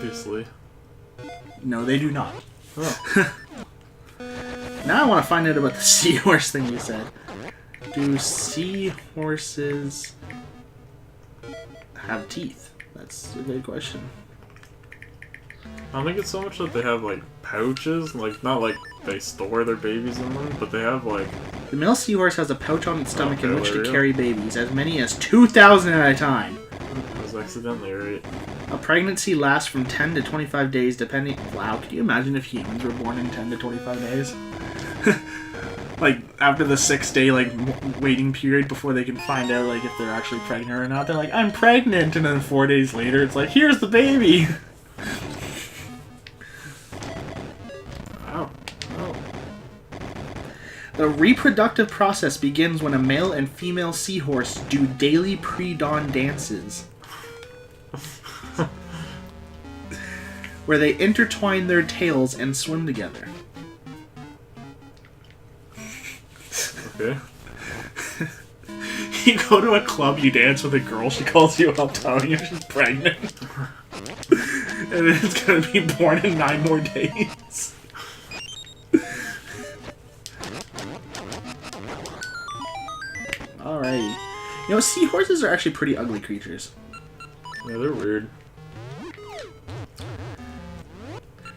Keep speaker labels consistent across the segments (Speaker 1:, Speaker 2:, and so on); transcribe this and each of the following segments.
Speaker 1: Obviously.
Speaker 2: No, they do not.
Speaker 1: Oh.
Speaker 2: Now I want to find out about the seahorse thing you said. Do seahorses have teeth? That's a good question.
Speaker 1: I don't think it's so much that they have, like, pouches. Like, not like they store their babies in them, but they have, like...
Speaker 2: The male seahorse has a pouch on its stomach in which to
Speaker 1: go.
Speaker 2: carry babies, as many as 2,000 at a time.
Speaker 1: I was accidentally right.
Speaker 2: A pregnancy lasts from 10 to 25 days, depending... Wow, can you imagine if humans were born in 10 to 25 days? Like, after the 6-day, like, waiting period before they can find out, like, if they're actually pregnant or not. They're like, I'm pregnant! And then 4 days later, it's like, here's the baby!
Speaker 1: Ow. Oh.
Speaker 2: The reproductive process begins when a male and female seahorse do daily pre-dawn dances, where they intertwine their tails and swim together.
Speaker 1: Okay.
Speaker 2: You go to a club, you dance with a girl, she calls you up telling you she's pregnant. And then it's gonna be born in 9 more days. Alrighty. You know, seahorses are actually pretty ugly creatures.
Speaker 1: Yeah, they're weird.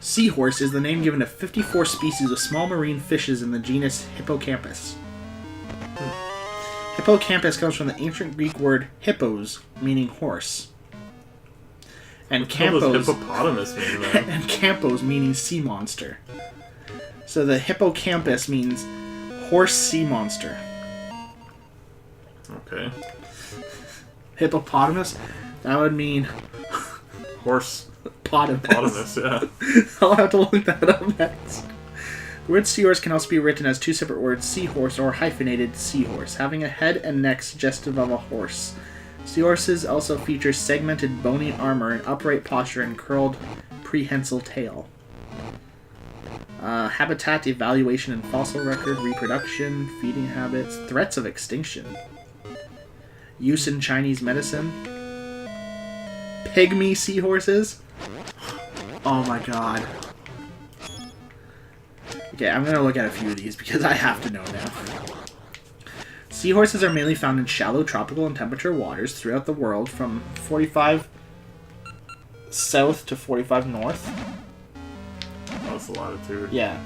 Speaker 2: Seahorse is the name given to 54 species of small marine fishes in the genus Hippocampus. Hippocampus comes from the ancient Greek word hippos, meaning horse. And campos,
Speaker 1: hippopotamus mean, man?
Speaker 2: and campos meaning sea monster. So the hippocampus means horse sea monster.
Speaker 1: Okay.
Speaker 2: Hippopotamus, that would mean
Speaker 1: Horse.
Speaker 2: potamus.
Speaker 1: Yeah.
Speaker 2: I'll have to look that up next. The word seahorse can also be written as 2 separate words, seahorse or hyphenated seahorse, having a head and neck suggestive of a horse. Seahorses also feature segmented bony armor, an upright posture, and curled prehensile tail. Habitat evaluation and fossil record, reproduction, feeding habits, threats of extinction. Use in Chinese medicine. Pygmy seahorses. Oh my god. Okay, I'm going to look at a few of these because I have to know now. Seahorses are mainly found in shallow tropical and temperature waters throughout the world from 45 south to 45 north.
Speaker 1: That's a latitude.
Speaker 2: Yeah.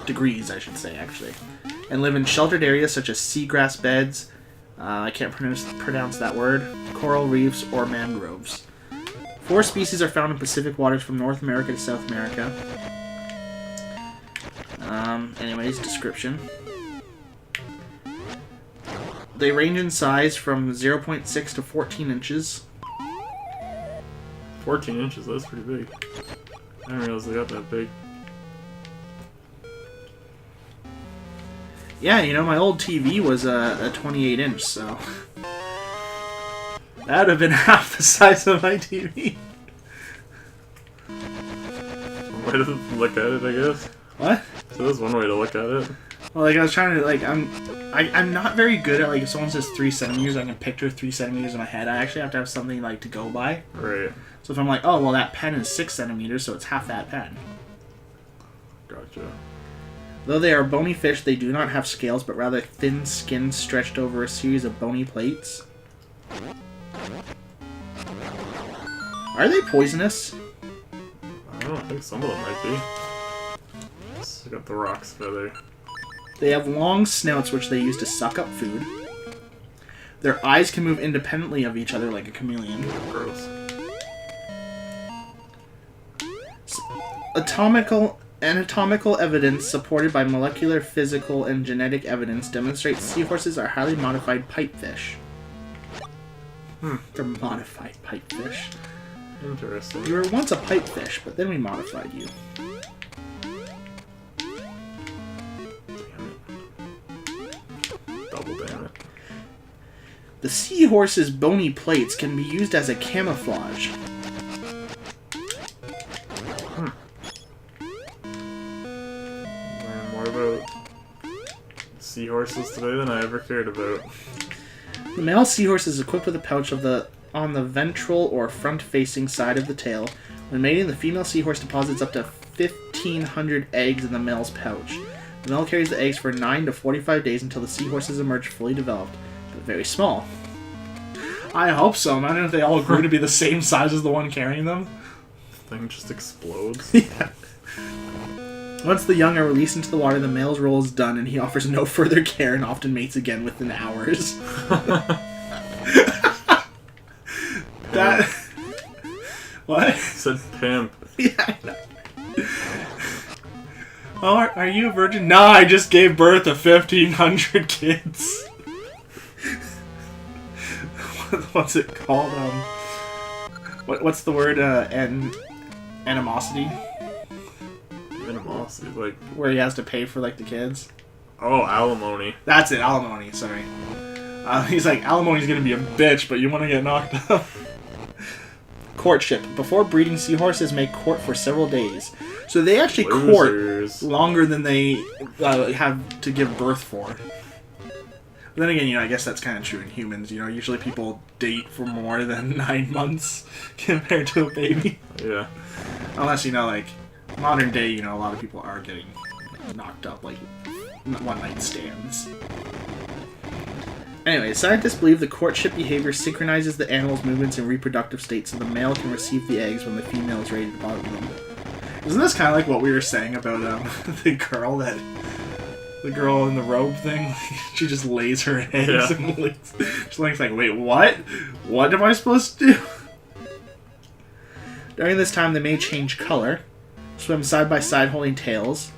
Speaker 2: Degrees, I should say, actually. And live in sheltered areas such as seagrass beds, I can't pronounce that word, coral reefs, or mangroves. 4 species are found in Pacific waters from North America to South America. Anyways, description. They range in size from 0.6 to 14 inches.
Speaker 1: 14 inches, that's pretty big. I didn't realize they got that big.
Speaker 2: Yeah, you know, my old TV was a 28 inch, so that would have been half the size of my TV.
Speaker 1: Way to look at it, I guess.
Speaker 2: What?
Speaker 1: So that's one way to look at it.
Speaker 2: Well, like, I was trying to, like, I'm not very good at, like, if someone says 3 centimeters, I can picture 3 centimeters in my head. I actually have to have something, like, to go by.
Speaker 1: Right.
Speaker 2: So if I'm like, oh, well, that pen is 6 centimeters, so it's half that pen.
Speaker 1: Gotcha.
Speaker 2: Though they are bony fish, they do not have scales, but rather thin skin stretched over a series of bony plates. Are they poisonous?
Speaker 1: I don't think some of them might be. Just got the rock's feather.
Speaker 2: They have long snouts which they use to suck up food. Their eyes can move independently of each other like a chameleon.
Speaker 1: Gross.
Speaker 2: Anatomical evidence supported by molecular, physical, and genetic evidence demonstrates seahorses are highly modified pipefish. They're modified pipefish.
Speaker 1: Interesting.
Speaker 2: You were once a pipefish, but then we modified you.
Speaker 1: Double damn it.
Speaker 2: The seahorse's bony plates can be used as a camouflage.
Speaker 1: Learn more about seahorses today than I ever cared about.
Speaker 2: The male seahorse is equipped with a pouch of the on the ventral or front-facing side of the tail. When mating, the female seahorse deposits up to 1,500 eggs in the male's pouch. The male carries the eggs for 9 to 45 days until the seahorses emerge fully developed, but very small. I hope so. Imagine if they all grew to be the same size as the one carrying them.
Speaker 1: The thing just explodes.
Speaker 2: Yeah. Once the young are released into the water, the male's role is done, and he offers no further care and often mates again within hours. That... What?
Speaker 1: Said pimp.
Speaker 2: Yeah, I know. Oh, are you a virgin? No, I just gave birth to 1,500 kids. What's it called? What's the word? Animosity?
Speaker 1: Animosity, like...
Speaker 2: Where he has to pay for, like, the kids?
Speaker 1: Oh, alimony.
Speaker 2: That's it, alimony, sorry. He's like, alimony's gonna be a bitch, but you want to get knocked up. Courtship. Before breeding, seahorses may court for several days. So they actually court longer than they have to give birth for. But then again, I guess that's kind of true in humans. Usually people date for more than 9 months compared to a baby.
Speaker 1: Yeah.
Speaker 2: Unless, like, modern day, a lot of people are getting knocked up, like, one-night stands. Anyway, scientists believe the courtship behavior synchronizes the animal's movements and reproductive state so the male can receive the eggs when the female is ready to deposit them. Isn't this kind of like what we were saying about the girl in the robe thing? She just lays her eggs and lays. She's like, wait, what? What am I supposed to do? During this time, they may change color, swim side by side holding tails,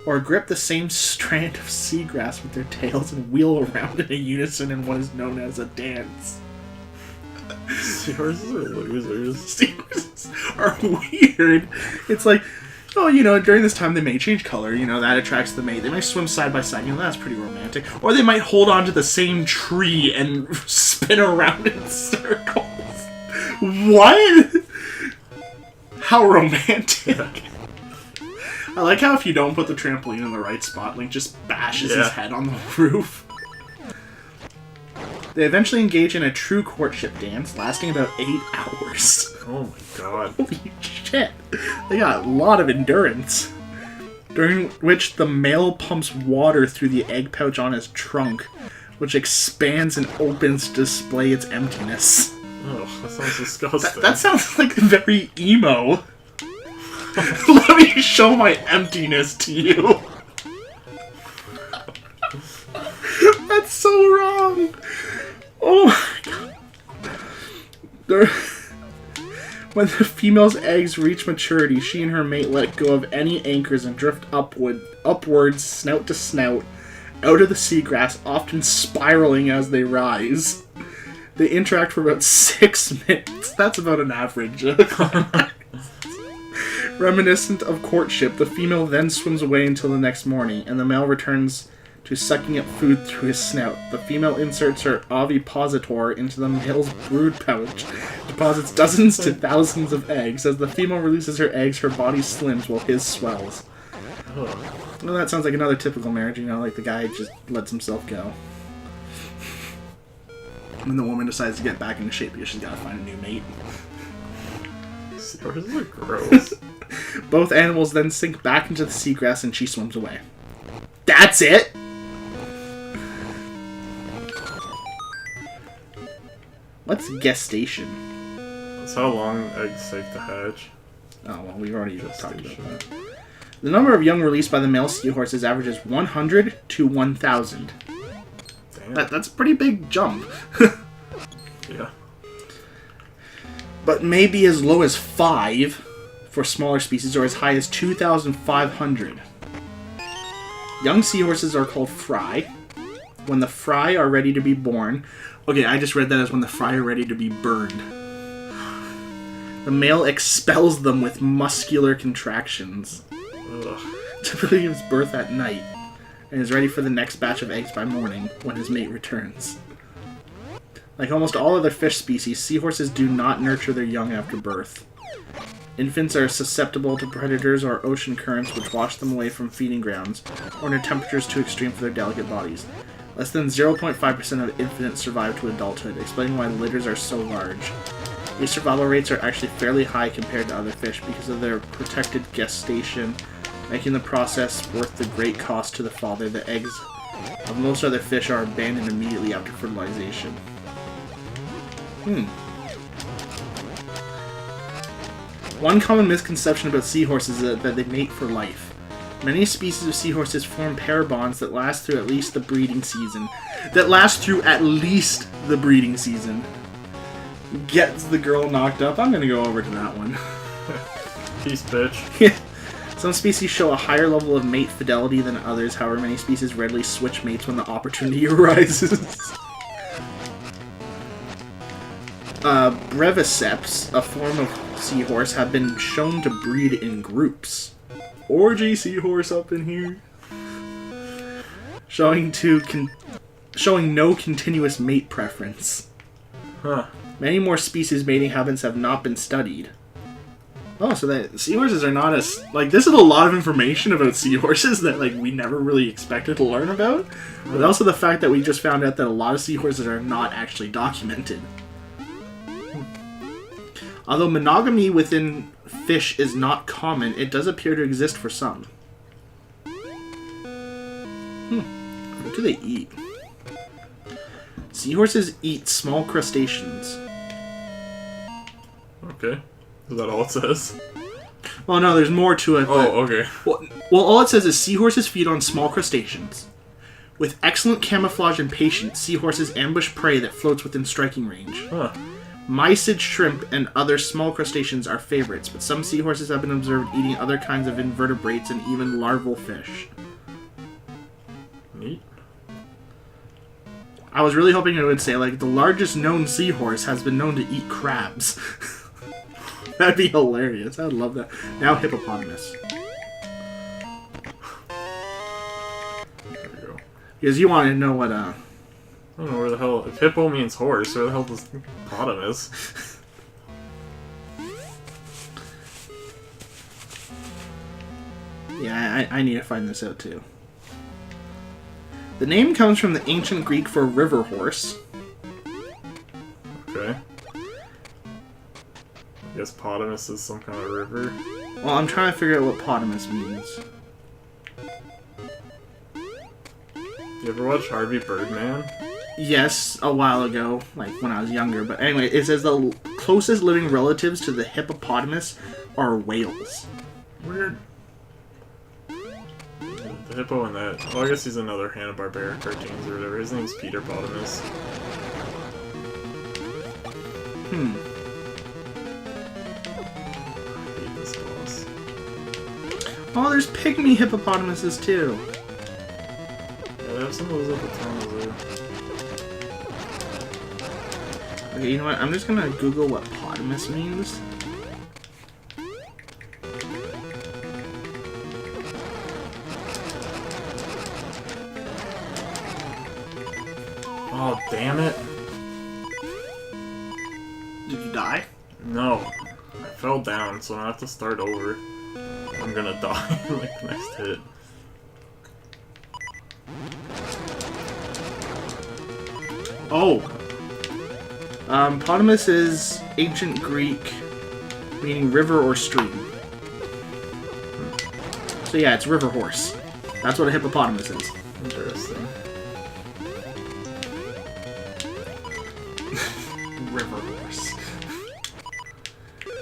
Speaker 2: or grip the same strand of seagrass with their tails and wheel around in a unison in what is known as a dance.
Speaker 1: Seahorses are losers.
Speaker 2: Seahorses are weird. It's like, during this time they may change color, that attracts the mate. They may swim side by side, that's pretty romantic. Or they might hold on to the same tree and spin around in circles. What? How romantic. I like how if you don't put the trampoline in the right spot, Link just bashes his head on the roof. They eventually engage in a true courtship dance, lasting about 8 hours.
Speaker 1: Oh my god.
Speaker 2: Holy shit. They got a lot of endurance. During which the male pumps water through the egg pouch on his trunk, which expands and opens to display its emptiness.
Speaker 1: Oh, that sounds disgusting.
Speaker 2: That sounds like very emo. Let me show my emptiness to you. That's so wrong. Oh my god. When the female's eggs reach maturity, she and her mate let go of any anchors and drift upwards, snout to snout, out of the seagrass, often spiraling as they rise. They interact for about 6 minutes. That's about an average. Reminiscent of courtship, the female then swims away until the next morning, and the male returns to sucking up food through his snout. The female inserts her ovipositor into the male's brood pouch, deposits dozens to thousands of eggs. As the female releases her eggs, her body slims while his swells. Well, that sounds like another typical marriage, like the guy just lets himself go. And the woman decides to get back into shape because she's got to find a new mate.
Speaker 1: Seahorses are gross.
Speaker 2: Both animals then sink back into the seagrass and she swims away. That's it! What's gestation?
Speaker 1: That's how long eggs take to hatch.
Speaker 2: Oh, well, we've already talked about that. The number of young released by the male seahorses averages 100 to 1,000.
Speaker 1: Damn.
Speaker 2: That's a pretty big jump.
Speaker 1: Yeah.
Speaker 2: But maybe as low as 5 for smaller species, or as high as 2,500. Young seahorses are called fry. When the fry are ready to be born... Okay, I just read that as when the fry are ready to be burned. The male expels them with muscular contractions.
Speaker 1: Ugh.
Speaker 2: Typically gives birth at night, and is ready for the next batch of eggs by morning, when his mate returns. Like almost all other fish species, seahorses do not nurture their young after birth. Infants are susceptible to predators or ocean currents which wash them away from feeding grounds, or near temperatures too extreme for their delicate bodies. Less than 0.5% of infants survive to adulthood, explaining why litters are so large. These survival rates are actually fairly high compared to other fish because of their protected gestation, making the process worth the great cost to the father. The eggs of most other fish are abandoned immediately after fertilization. One common misconception about seahorses is that they mate for life. Many species of seahorses form pair bonds that last through at least the breeding season. Gets the girl knocked up. I'm gonna go over to that one.
Speaker 1: Peace, bitch.
Speaker 2: Some species show a higher level of mate fidelity than others, however many species readily switch mates when the opportunity arises. Breviceps, a form of seahorse, have been shown to breed in groups. Orgy seahorse up in here. Showing no continuous mate preference.
Speaker 1: Huh.
Speaker 2: Many more species mating habits have not been studied. Oh, so that seahorses are not as... Like, this is a lot of information about seahorses that, like, we never really expected to learn about. But also the fact that we just found out that a lot of seahorses are not actually documented. Although monogamy within fish is not common, it does appear to exist for some. What do they eat? Seahorses eat small crustaceans.
Speaker 1: Okay. Is that all it says?
Speaker 2: Well, no, there's more to it.
Speaker 1: Oh, okay.
Speaker 2: Well, all it says is seahorses feed on small crustaceans. With excellent camouflage and patience, seahorses ambush prey that floats within striking range.
Speaker 1: Huh.
Speaker 2: Mysid shrimp and other small crustaceans are favorites, but some seahorses have been observed eating other kinds of invertebrates and even larval fish.
Speaker 1: Neat.
Speaker 2: I was really hoping it would say, like, the largest known seahorse has been known to eat crabs. That'd be hilarious. I'd love that. Now hippopotamus.
Speaker 1: There we go.
Speaker 2: Because you want to know what,
Speaker 1: I don't know where the hell... If hippo means horse, where the hell does hippopotamus?
Speaker 2: Yeah, I need to find this out too. The name comes from the ancient Greek for river horse.
Speaker 1: Okay. I guess potamus is some kind of river.
Speaker 2: Well, I'm trying to figure out what potamus means.
Speaker 1: You ever watch Harvey Birdman?
Speaker 2: Yes, a while ago, like when I was younger. But anyway, it says the closest living relatives to the hippopotamus are whales.
Speaker 1: Weird. The hippo and that. Oh, I guess he's another Hanna-Barbera cartoons or whatever. His name's Peter Potamus. I hate this boss.
Speaker 2: Oh, there's pygmy hippopotamuses too.
Speaker 1: Yeah, they have some of those at the tunnels there.
Speaker 2: Okay, you know what? I'm just gonna Google what potamus means.
Speaker 1: Oh, damn it.
Speaker 2: Did you die?
Speaker 1: No. I fell down, so I have to start over. I'm gonna die in like the next hit.
Speaker 2: Oh! Potamus is ancient Greek, meaning river or stream. So yeah, it's river horse. That's what a hippopotamus is.
Speaker 1: Interesting.
Speaker 2: River horse.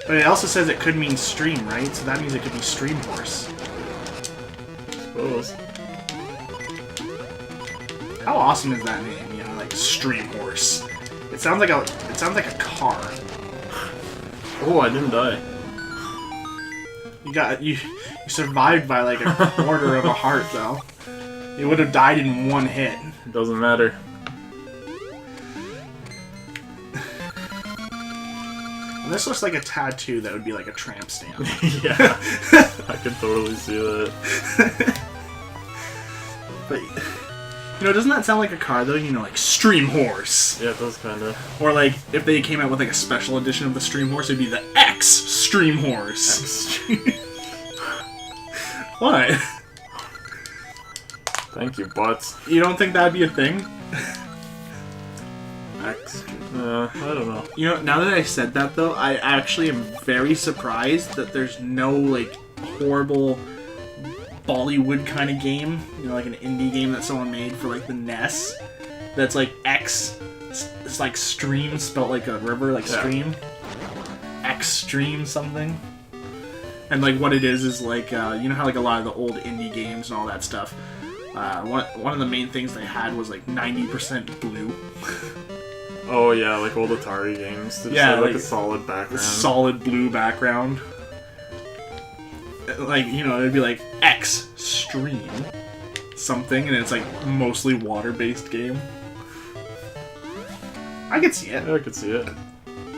Speaker 2: But it also says it could mean stream, right? So that means it could be stream horse.
Speaker 1: I suppose.
Speaker 2: How awesome is that name? You know, like stream horse. It sounds like a car.
Speaker 1: Oh, I didn't die.
Speaker 2: You survived by like a quarter of a heart though. You would have died in one hit.
Speaker 1: It doesn't matter.
Speaker 2: And this looks like a tattoo that would be like a tramp stamp.
Speaker 1: Yeah. I can totally see that.
Speaker 2: But you know, doesn't that sound like a car though? You know, like Stream Horse.
Speaker 1: Yeah, it does kinda.
Speaker 2: Or like if they came out with like a special edition of the Stream Horse, it'd be the X Stream Horse. What?
Speaker 1: Thank you, butts.
Speaker 2: You don't think that'd be a thing?
Speaker 1: Extra. I don't know.
Speaker 2: You know, now that I said that though, I actually am very surprised that there's no like horrible Bollywood kind of game, you know, like an indie game that someone made for like the NES. That's like X. It's like stream spelled like a river, like stream. Extreme something. And like what it is like you know how like a lot of the old indie games and all that stuff. One of the main things they had was like 90% blue.
Speaker 1: Oh yeah, like old Atari games. Just like a solid background.
Speaker 2: Solid blue background. Like, you know, it'd be like X stream something, and it's like mostly water-based game. I could see it.
Speaker 1: Yeah, I could see it.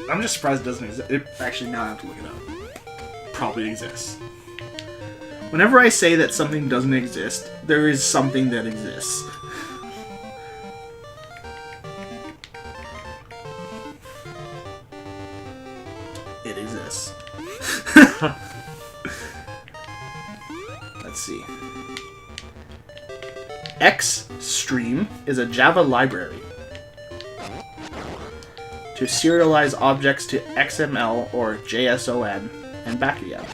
Speaker 2: I'm just surprised it doesn't exist. Actually, now I have to look it up. Probably exists. Whenever I say that something doesn't exist, there is something that exists. It exists. Let's see. Xstream is a Java library to serialize objects to XML or JSON and back again.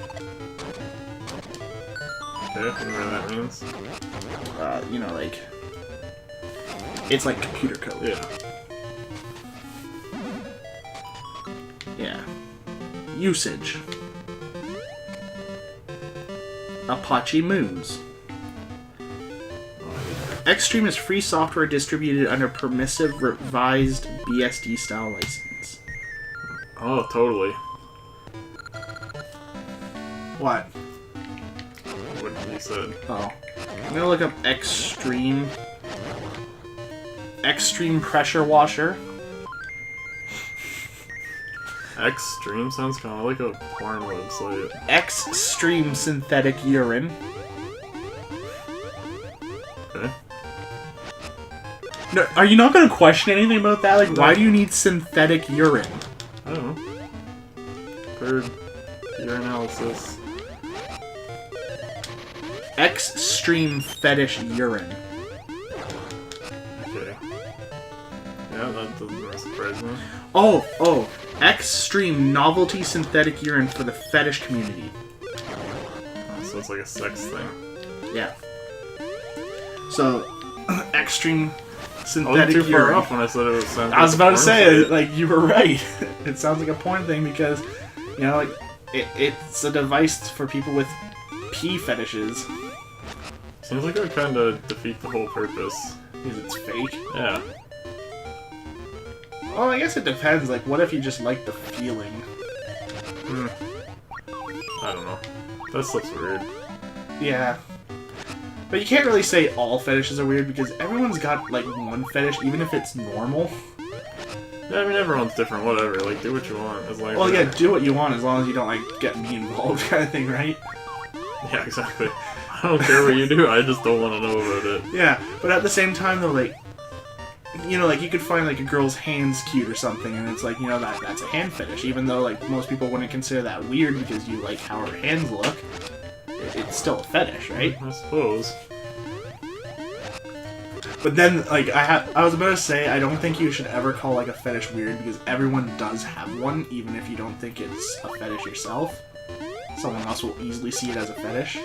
Speaker 1: Okay, I don't know what that means.
Speaker 2: You know, like, it's like computer code.
Speaker 1: Yeah.
Speaker 2: Yeah. Usage. Apache Moose. Xstream is free software distributed under permissive revised BSD style license.
Speaker 1: Oh, totally.
Speaker 2: What?
Speaker 1: What he said.
Speaker 2: Oh. I'm gonna look up Xstream. Xstream pressure washer.
Speaker 1: Xstream sounds kind of like a porn website.
Speaker 2: Xstream synthetic urine.
Speaker 1: Okay.
Speaker 2: No, are you not going to question anything about that? Like, why do you need synthetic urine?
Speaker 1: I don't know. For urinalysis.
Speaker 2: Xstream fetish urine.
Speaker 1: Okay. Yeah, that doesn't really surprise me.
Speaker 2: Oh, Xstream novelty synthetic urine for the fetish community.
Speaker 1: Oh, so it's like a sex thing.
Speaker 2: Yeah. So, Xstream
Speaker 1: I
Speaker 2: synthetic
Speaker 1: wasn't too far
Speaker 2: urine.
Speaker 1: off when I said it was.
Speaker 2: I was about to say, like, you were right. It sounds like a porn thing because, you know, like, it's a device for people with pee fetishes.
Speaker 1: Seems like it would kind of defeat the whole purpose.
Speaker 2: Because it's fake.
Speaker 1: Yeah.
Speaker 2: Well, I guess it depends. Like, what if you just like the feeling?
Speaker 1: I don't know. That stuff's weird.
Speaker 2: Yeah. But you can't really say all fetishes are weird because everyone's got, like, one fetish, even if it's normal.
Speaker 1: Yeah, I mean, everyone's different, whatever. Like, do what you want. As long as
Speaker 2: Well, yeah, do what you want as long as you don't, like, get me involved kind of thing, right?
Speaker 1: Yeah, exactly. I don't care what you do, I just don't want to know about it.
Speaker 2: Yeah, but at the same time, though, like, you know, like, you could find, like, a girl's hands cute or something, and it's like, you know, that's a hand fetish, even though, like, most people wouldn't consider that weird because you like how her hands look. It's still a fetish, right?
Speaker 1: I suppose.
Speaker 2: But then, like, I was about to say, I don't think you should ever call, like, a fetish weird, because everyone does have one, even if you don't think it's a fetish yourself. Someone else will easily see it as a fetish.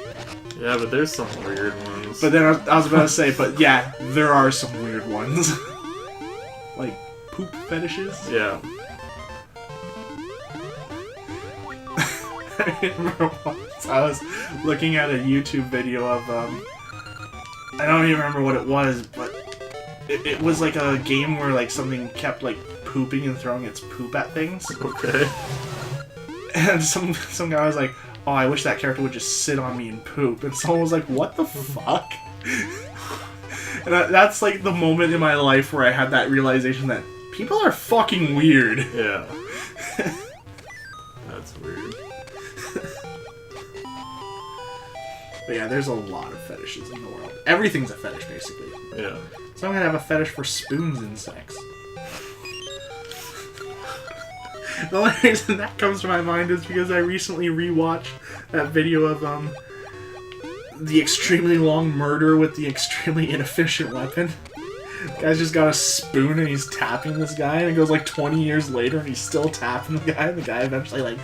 Speaker 1: Yeah, but there's some weird ones.
Speaker 2: But then I was about to say, but yeah, there are some weird ones. Like, poop fetishes?
Speaker 1: Yeah.
Speaker 2: I remember once I was looking at a YouTube video of, I don't even remember what it was, but it was like a game where, like, something kept, like, pooping and throwing its poop at things.
Speaker 1: Okay.
Speaker 2: And some guy was like, oh, I wish that character would just sit on me and poop. And someone was like, what the fuck? And that's, like, the moment in my life where I had that realization that people are fucking weird.
Speaker 1: Yeah. That's weird.
Speaker 2: But yeah, there's a lot of fetishes in the world. Everything's a fetish, basically.
Speaker 1: Yeah.
Speaker 2: So I'm gonna have a fetish for spoons in sex. The only reason that comes to my mind is because I recently rewatched that video of the extremely long murder with the extremely inefficient weapon. Guy's just got a spoon and he's tapping this guy, and it goes like 20 years later and he's still tapping the guy, and the guy eventually like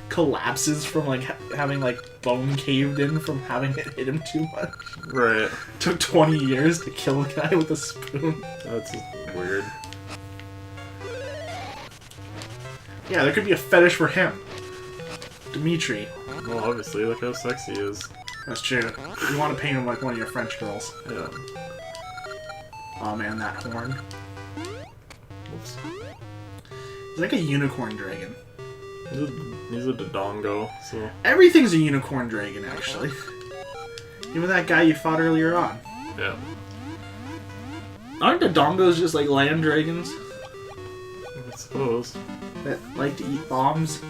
Speaker 2: collapses from like having like bone caved in from having it hit him too much.
Speaker 1: Right.
Speaker 2: Took 20 years to kill a guy with a spoon.
Speaker 1: That's weird.
Speaker 2: Yeah, there could be a fetish for him. Dimitri.
Speaker 1: Well, obviously, look how sexy he is.
Speaker 2: That's true. You want to paint him like one of your French girls.
Speaker 1: Yeah.
Speaker 2: Oh man, that horn.
Speaker 1: Oops.
Speaker 2: He's like a unicorn dragon.
Speaker 1: He's a Dodongo, so...
Speaker 2: Everything's a unicorn dragon, actually. Even that guy you fought earlier on.
Speaker 1: Yeah.
Speaker 2: Aren't Dodongos just like land dragons?
Speaker 1: I suppose.
Speaker 2: That like to eat bombs?